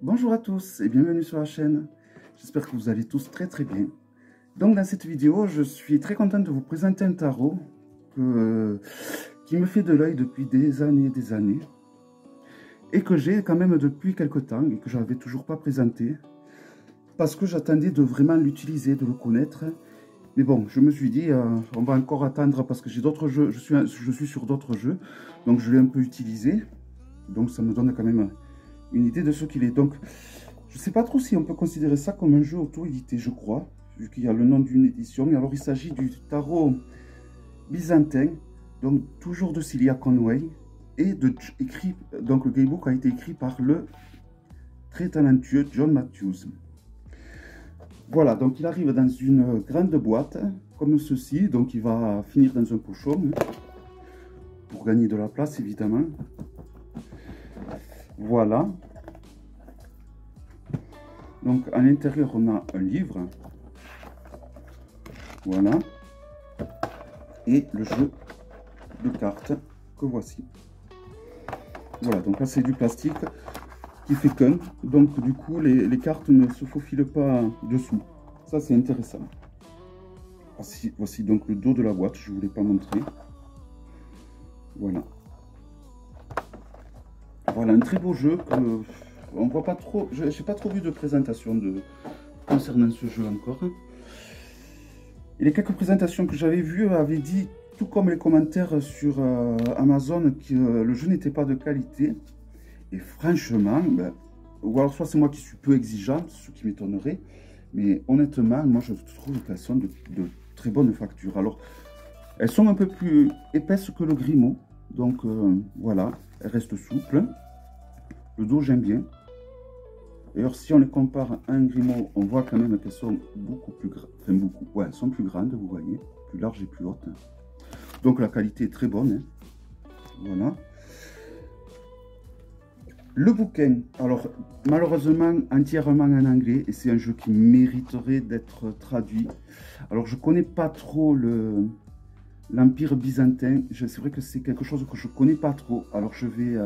Bonjour à tous et bienvenue sur la chaîne. J'espère que vous allez tous très bien. Donc dans cette vidéo, je suis très contente de vous présenter un tarot qui me fait de l'œil depuis des années et que j'ai quand même depuis quelques temps et que je n'avais toujours pas présenté parce que j'attendais de vraiment l'utiliser, de le connaître. Mais bon, je me suis dit, on va encore attendre parce que j'ai d'autres jeux, je suis sur d'autres jeux, donc je l'ai un peu utilisé. Donc ça me donne quand même une idée de ce qu'il est. Donc je ne sais pas trop si on peut considérer ça comme un jeu auto-édité, je crois, vu qu'il y a le nom d'une édition. Alors il s'agit du tarot byzantin, donc toujours de Celia Conway, et donc le guidebook a été écrit par le très talentueux John Matthews. Voilà, donc il arrive dans une grande boîte, comme ceci, donc il va finir dans un pochon, pour gagner de la place évidemment. Voilà. Donc à l'intérieur on a un livre. Voilà. Et le jeu de cartes que voici. Voilà, donc là c'est du plastique qui fait qu'un. Donc du coup les cartes ne se faufilent pas dessous. Ça c'est intéressant. Voici donc le dos de la boîte, je ne vous l'ai pas montré. Voilà. Voilà, un très beau jeu que on voit pas trop. J'ai pas trop vu de présentation concernant ce jeu encore. Et les quelques présentations que j'avais vues avaient dit, tout comme les commentaires sur Amazon, que le jeu n'était pas de qualité. Et franchement, ben, ou alors soit c'est moi qui suis peu exigeant, ce qui m'étonnerait, mais honnêtement, moi je trouve qu'elles sont de très bonne facture. Alors, elles sont un peu plus épaisses que le Grimaud, donc voilà, elles restent souples. Le dos, j'aime bien. D'ailleurs, si on les compare à un Grimaud, on voit quand même qu'elles sont beaucoup plus grandes. Enfin, beaucoup, ouais, elles sont plus grandes, vous voyez, plus larges et plus hautes. Donc la qualité est très bonne. Hein. Voilà. Le bouquin, alors malheureusement entièrement en anglais, et c'est un jeu qui mériterait d'être traduit. Alors je connais pas trop l'Empire byzantin, c'est vrai que c'est quelque chose que je connais pas trop, alors je vais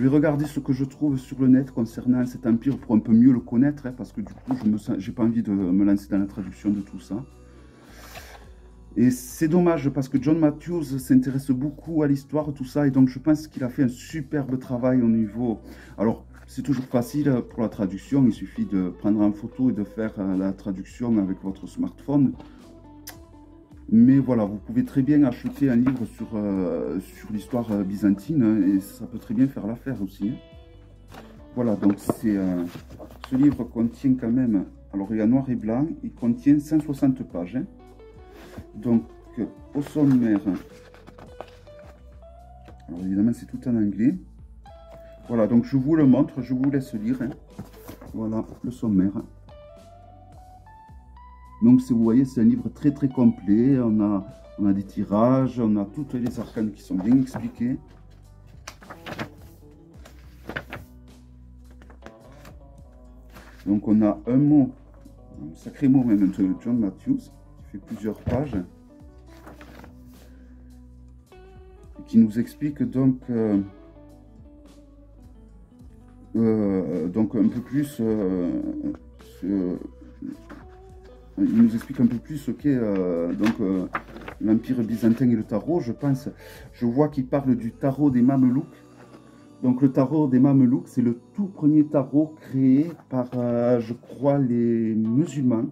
regarder ce que je trouve sur le net concernant cet empire pour un peu mieux le connaître, hein, parce que du coup j'ai pas envie de me lancer dans la traduction de tout ça. Et c'est dommage parce que John Matthews s'intéresse beaucoup à l'histoire, tout ça, et donc je pense qu'il a fait un superbe travail au niveau... Alors, c'est toujours facile pour la traduction, il suffit de prendre en photo et de faire la traduction avec votre smartphone. Mais voilà, vous pouvez très bien acheter un livre sur l'histoire byzantine, hein, et ça peut très bien faire l'affaire aussi. Hein. Voilà, donc ce livre contient quand même... Alors, il y a noir et blanc, il contient 160 pages. Hein. Donc, au sommaire, alors évidemment c'est tout en anglais. Voilà, donc je vous le montre, je vous laisse lire. Hein. Voilà le sommaire. Donc vous voyez, c'est un livre très complet. On a des tirages, on a toutes les arcanes qui sont bien expliquées. Donc on a un mot, un sacré mot même de John Matthews, qui fait plusieurs pages. Qui nous explique donc un peu plus il nous explique un peu plus ce qu'est l'Empire byzantin et le tarot. Je vois qu'il parle du tarot des Mamelouks. Donc le tarot des Mamelouks, c'est le tout premier tarot créé par, je crois, les musulmans.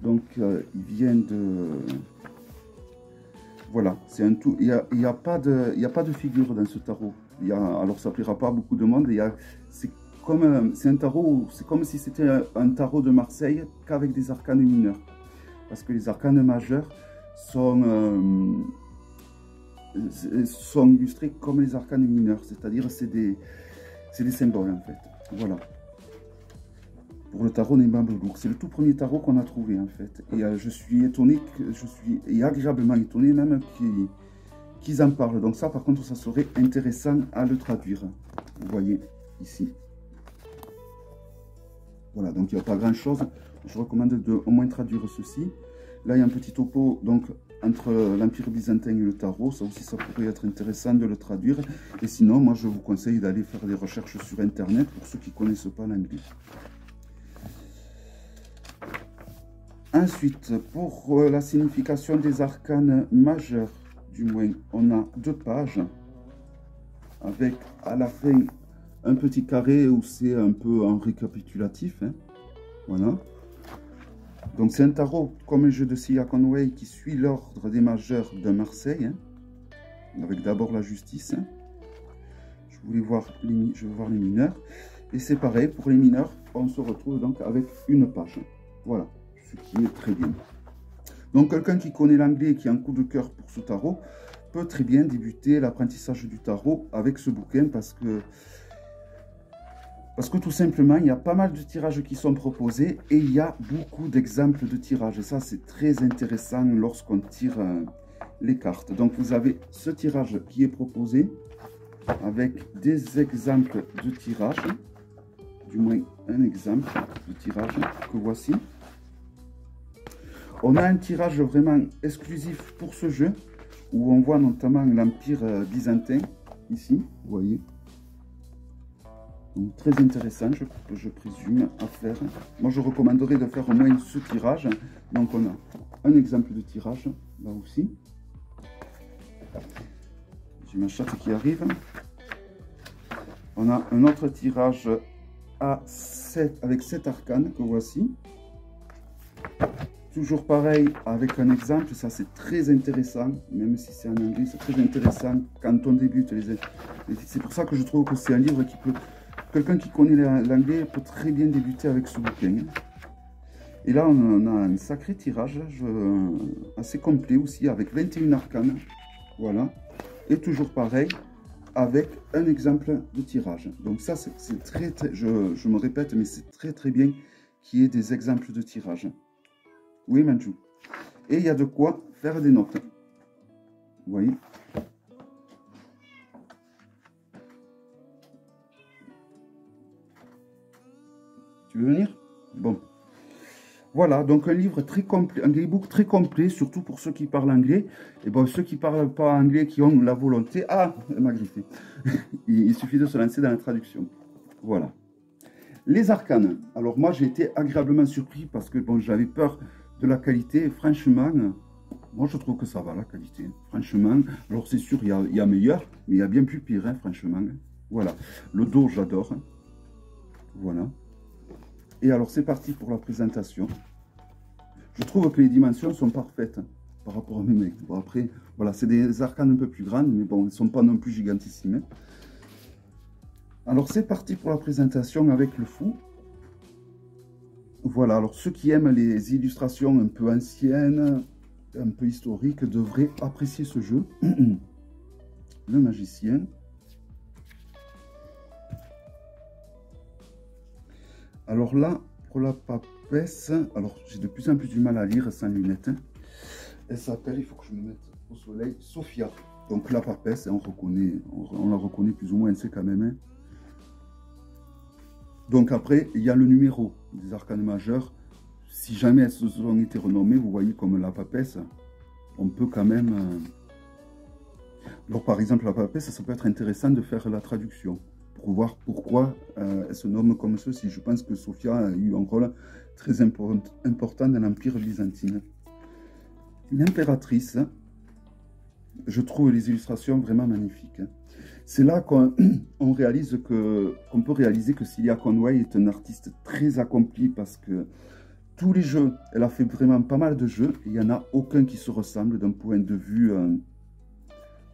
Donc ils viennent de... Voilà, c'est un tout. Il n'y a pas de figure dans ce tarot. Alors ça ne plaira pas à beaucoup de monde. C'est un tarot, c'est comme si c'était un tarot de Marseille qu'avec des arcanes mineurs. Parce que les arcanes majeures sont illustrés comme les arcanes mineurs. C'est-à-dire c'est des symboles en fait. Voilà. Pour le tarot des Mamelouks. C'est le tout premier tarot qu'on a trouvé en fait. Et je suis étonné, et agréablement étonné même qu'ils en parlent. Donc ça par contre ça serait intéressant à le traduire. Vous voyez ici. Voilà, donc il n'y a pas grand chose. Je recommande de au moins traduire ceci. Là il y a un petit topo donc entre l'Empire byzantin et le tarot. Ça aussi, ça pourrait être intéressant de le traduire. Et sinon, moi, je vous conseille d'aller faire des recherches sur Internet pour ceux qui ne connaissent pas l'anglais. Ensuite, pour la signification des arcanes majeurs, du moins, on a 2 pages avec à la fin un petit carré où c'est un peu un récapitulatif. Hein. Voilà. Donc c'est un tarot comme un jeu de Celia Conway qui suit l'ordre des majeurs de Marseille. Hein, avec d'abord la justice. Hein. Je veux voir les mineurs. Et c'est pareil, pour les mineurs, on se retrouve donc avec une page. Voilà. Ce qui est très bien. Donc quelqu'un qui connaît l'anglais et qui a un coup de cœur pour ce tarot peut très bien débuter l'apprentissage du tarot avec ce bouquin parce que tout simplement il y a pas mal de tirages qui sont proposés et il y a beaucoup d'exemples de tirages et ça c'est très intéressant lorsqu'on tire les cartes. Donc vous avez ce tirage qui est proposé avec des exemples de tirage, du moins un exemple de tirage que voici. On a un tirage vraiment exclusif pour ce jeu, où on voit notamment l'Empire byzantin, ici, vous voyez. Donc, très intéressant, je présume, à faire. Moi, je recommanderais de faire au moins ce tirage. Donc, on a un exemple de tirage, là aussi. J'ai ma chatte qui arrive. On a un autre tirage avec 7 arcanes, que voici. Toujours pareil, avec un exemple, ça c'est très intéressant, même si c'est en anglais, c'est très intéressant quand on débute. C'est pour ça que je trouve que c'est un livre qui peut... Quelqu'un qui connaît l'anglais peut très bien débuter avec ce bouquin. Et là, on a un sacré tirage, assez complet aussi, avec 21 arcanes. Voilà. Et toujours pareil, avec un exemple de tirage. Donc ça, c'est très, je me répète, mais c'est très très bien qu'il y ait des exemples de tirage. Oui, Manju. Et il y a de quoi faire des notes. Vous voyez? Tu veux venir? Bon. Voilà, donc un livre très complet, un guidebook très complet, surtout pour ceux qui parlent anglais. Et bon, ceux qui ne parlent pas anglais, qui ont la volonté... Ah, elle m'a griffé. Il suffit de se lancer dans la traduction. Voilà. Les arcanes. Alors moi, j'ai été agréablement surpris parce que bon, j'avais peur de la qualité. Franchement, moi, je trouve que ça va, la qualité. Franchement, alors c'est sûr, il y a meilleur, mais il y a bien plus pire, hein, franchement. Voilà. Le dos, j'adore. Voilà. Et alors, c'est parti pour la présentation. Je trouve que les dimensions sont parfaites par rapport à mes mecs. Bon, après, voilà, c'est des arcanes un peu plus grandes, mais bon, elles ne sont pas non plus gigantissimes. Alors, c'est parti pour la présentation avec le fou. Voilà, alors ceux qui aiment les illustrations un peu anciennes, un peu historiques, devraient apprécier ce jeu. Le magicien. Alors là, pour la papesse, alors j'ai de plus en plus du mal à lire sans lunettes. Elle s'appelle, il faut que je me mette au soleil, Sophia. Donc la papesse, on la reconnaît plus ou moins, elle sait quand même. Hein. Donc après, il y a le numéro des arcanes majeurs. Si jamais elles se sont été renommées, vous voyez comme la papesse, on peut quand même... Alors par exemple, la papesse, ça peut être intéressant de faire la traduction. Pour voir pourquoi elle se nomme comme ceci. Je pense que Sophia a eu un rôle très important dans l'Empire byzantin. L'impératrice, je trouve les illustrations vraiment magnifiques. C'est là qu'on réalise qu'on peut réaliser que Celia Conway est un artiste très accompli parce que tous les jeux, elle a fait vraiment pas mal de jeux et il n'y en a aucun qui se ressemble d'un point de vue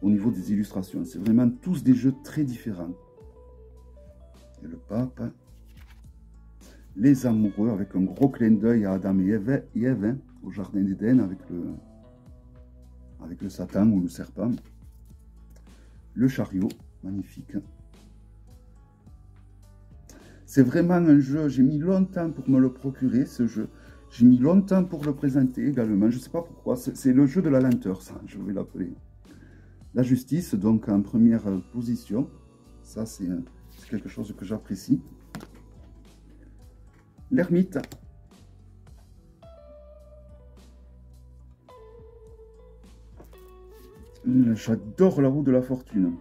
au niveau des illustrations. C'est vraiment tous des jeux très différents. Et le pape, les amoureux avec un gros clin d'œil à Adam et Ève hein, au jardin d'Éden avec le Satan ou le serpent. Le chariot, magnifique. C'est vraiment un jeu, j'ai mis longtemps pour me le procurer, ce jeu. J'ai mis longtemps pour le présenter également, je ne sais pas pourquoi. C'est le jeu de la lenteur, ça, je vais l'appeler. La justice, donc en première position. Ça, c'est quelque chose que j'apprécie. L'ermite. J'adore la roue de la fortune.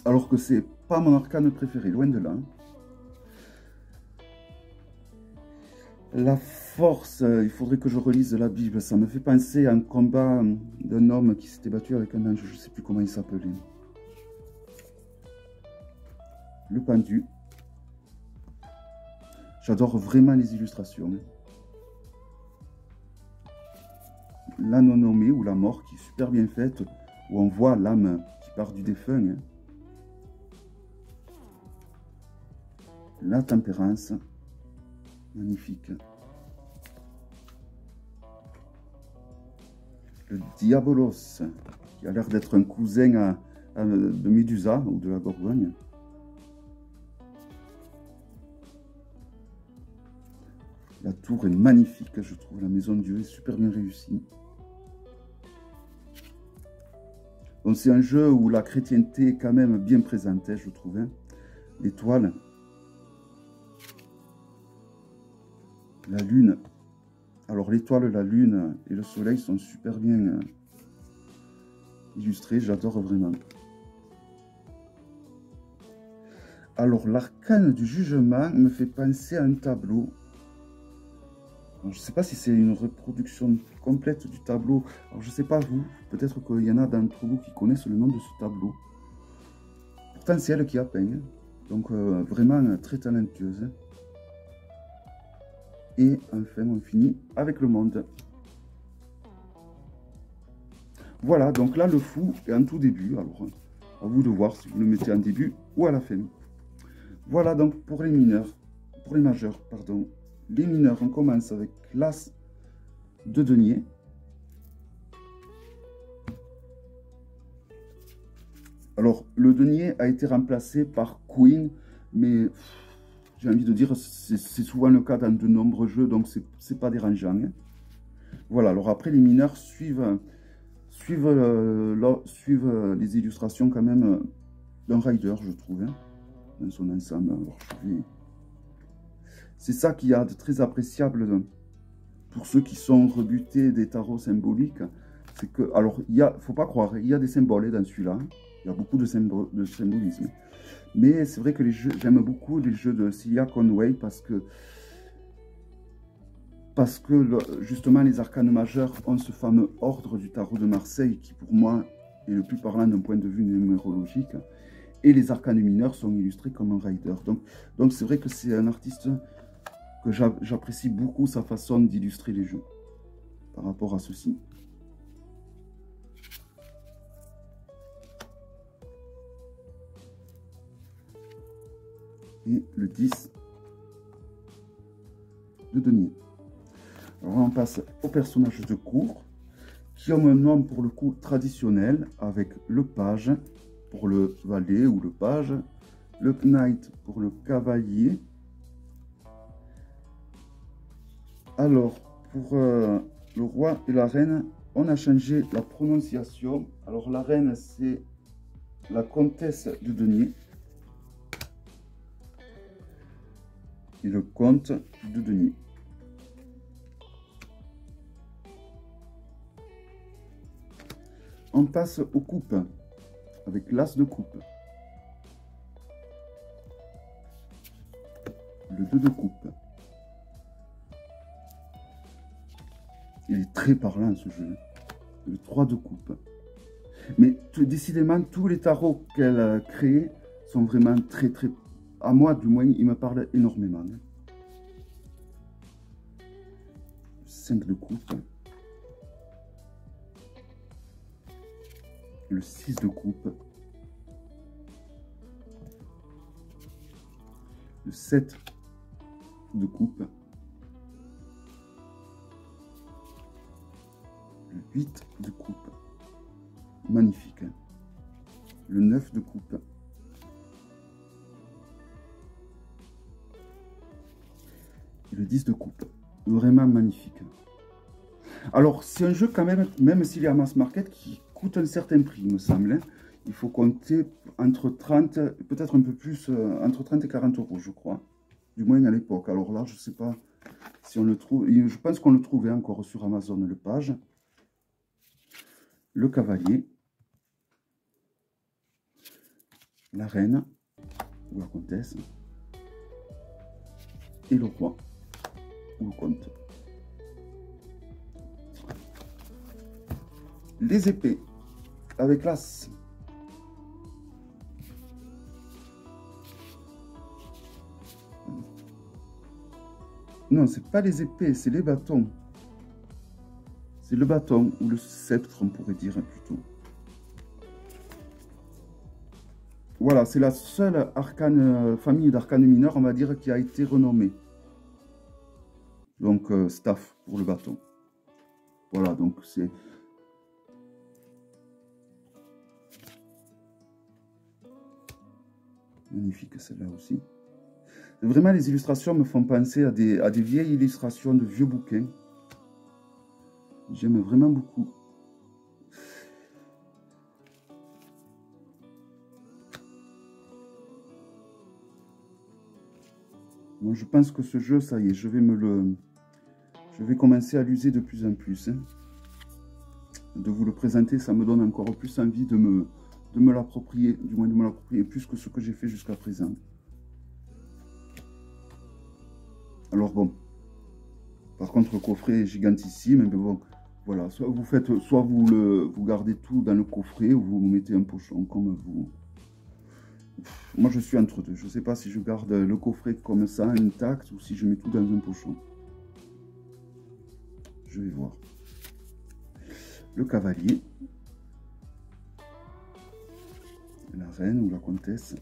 Alors que c'est pas mon arcane préféré, loin de là. La force, il faudrait que je relise la Bible. Ça me fait penser à un combat d'un homme qui s'était battu avec un ange. Je ne sais plus comment il s'appelait. Le pendu. J'adore vraiment les illustrations. La non-nommée ou la mort qui est super bien faite. Où on voit l'âme qui part du défunt. La tempérance. Magnifique. Le Diabolos, qui a l'air d'être un cousin de Médusa ou de la Gorgogne. La tour est magnifique, je trouve. La maison de Dieu est super bien réussie. Donc c'est un jeu où la chrétienté est quand même bien présente, je trouve. Hein. L'étoile. La lune. Alors l'étoile, la lune et le soleil sont super bien illustrés. J'adore vraiment. Alors l'arcane du jugement me fait penser à un tableau. Alors, je ne sais pas si c'est une reproduction complète du tableau. Alors je ne sais pas vous. Peut-être qu'il y en a d'entre vous qui connaissent le nom de ce tableau. Pourtant c'est elle qui a peint. Hein. Donc vraiment très talentueuse. Et enfin, on finit avec le monde. Voilà, donc là, le fou est en tout début. Alors, à vous de voir si vous le mettez en début ou à la fin. Voilà, donc pour les mineurs, pour les majeurs, pardon. Les mineurs, on commence avec l'as de denier. Alors, le denier a été remplacé par Queen, mais... j'ai envie de dire, c'est souvent le cas dans de nombreux jeux, donc c'est pas dérangeant. Hein. Voilà, alors après, les mineurs suivent les illustrations quand même d'un rider, je trouve, hein, dans son ensemble. C'est ça qu'il y a de très appréciable pour ceux qui sont rebutés des tarots symboliques. C'est que, alors, faut pas croire, il y a des symboles dans celui-là. Il y a beaucoup de symbolisme. Mais c'est vrai que les jeux, j'aime beaucoup les jeux de Celia Conway parce que justement les arcanes majeurs ont ce fameux ordre du tarot de Marseille qui pour moi est le plus parlant d'un point de vue numérologique. Et les arcanes mineurs sont illustrés comme un rider. Donc c'est vrai que c'est un artiste que j'apprécie beaucoup sa façon d'illustrer les jeux par rapport à ceci. Et le 10 de denier. Alors on passe aux personnages de cour qui ont un nom pour le coup traditionnel avec le page pour le valet ou le page, le knight pour le cavalier. Alors pour le roi et la reine, on a changé la prononciation. Alors la reine c'est la comtesse de denier. Et le comte de denier. On passe aux coupes avec l'as de coupe. Le 2 de coupe. Il est très parlant ce jeu. Le 3 de coupe. Mais décidément, tous les tarots qu'elle a créés sont vraiment très à moi, du moins, il me parle énormément. 5 de coupe. Le 6 de coupe. Le 7 de coupe. Le 8 de coupe. Magnifique. Le 9 de coupe. Et le 10 de coupe. Vraiment magnifique. Alors, c'est un jeu quand même s'il est à mass market, qui coûte un certain prix, il me semble. Hein. Il faut compter entre 30, peut-être un peu plus, entre 30 et 40 euros, je crois. Du moins à l'époque. Alors là, je ne sais pas Si on le trouve, je pense qu'on le trouvait encore sur Amazon, le page. Le cavalier. La reine ou la comtesse. Et le roi ou le comte. Les épées avec l'as. Non, c'est pas les épées, c'est les bâtons. C'est le bâton ou le sceptre, on pourrait dire plutôt. Voilà, c'est la seule arcane, famille d'arcanes mineurs, on va dire, qui a été renommée. Donc, staff pour le bâton. Voilà, donc c'est... Magnifique celle-là aussi. Vraiment, les illustrations me font penser à des vieilles illustrations de vieux bouquins. J'aime vraiment beaucoup. Bon, je pense que ce jeu, ça y est, je vais commencer à l'user de plus en plus. Hein. De vous le présenter, ça me donne encore plus envie de me l'approprier, du moins de me l'approprier plus que ce que j'ai fait jusqu'à présent. Alors bon, par contre le coffret est gigantissime, mais bon, voilà, soit vous gardez tout dans le coffret, ou vous mettez un pochon comme vous. Moi je suis entre deux, je ne sais pas si je garde le coffret comme ça, intact, ou si je mets tout dans un pochon. Je vais voir. Le cavalier. La reine ou la comtesse.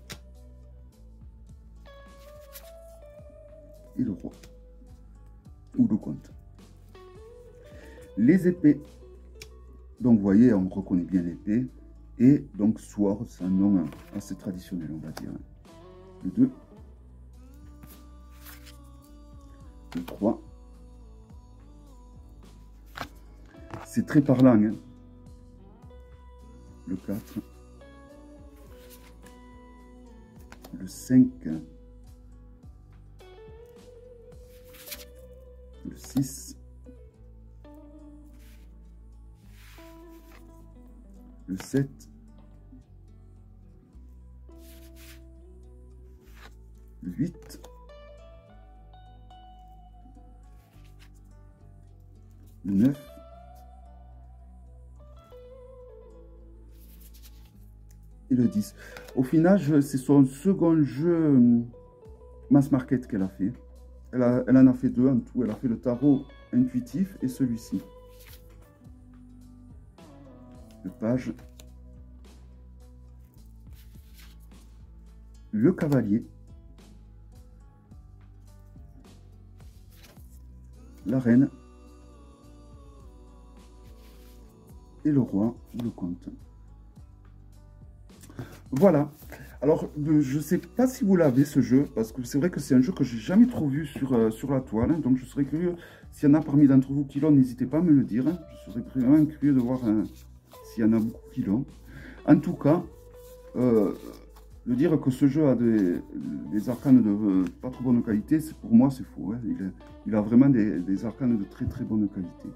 Et le roi. Ou le comte. Les épées. Donc vous voyez, on reconnaît bien l'épée. Et donc sword, c'est un nom assez traditionnel, on va dire. Le 2. Le 3. C'est très parlant. Hein. Le 4. Le 5. Le 6. Le 7. Le 8. Le 9. Et le 10. Au final, c'est son second jeu mass market qu'elle a fait. Elle en a fait 2 en tout. Elle a fait le tarot intuitif et celui-ci. Le page. Le cavalier. La reine. Et le roi ou le comte. Voilà. Alors, je ne sais pas si vous l'avez ce jeu, parce que c'est vrai que c'est un jeu que j'ai jamais trop vu sur la toile. Hein, donc, je serais curieux, s'il y en a parmi d'entre vous qui l'ont, n'hésitez pas à me le dire. Hein, je serais vraiment curieux de voir s'il y en a beaucoup qui l'ont. En tout cas, de dire que ce jeu a des arcanes de pas trop bonne qualité, pour moi, c'est faux. Hein, il a vraiment des arcanes de très très bonne qualité.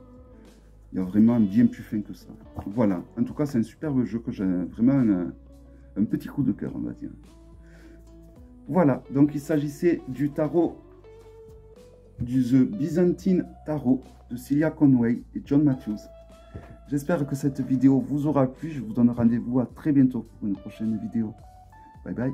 Il y a vraiment bien plus fin que ça. Voilà. En tout cas, c'est un superbe jeu que j'ai vraiment... un petit coup de cœur, on va dire. Voilà, donc il s'agissait du tarot, du The Byzantine Tarot de Celia Conway et John Matthews. J'espère que cette vidéo vous aura plu. Je vous donne rendez-vous à très bientôt pour une prochaine vidéo. Bye bye.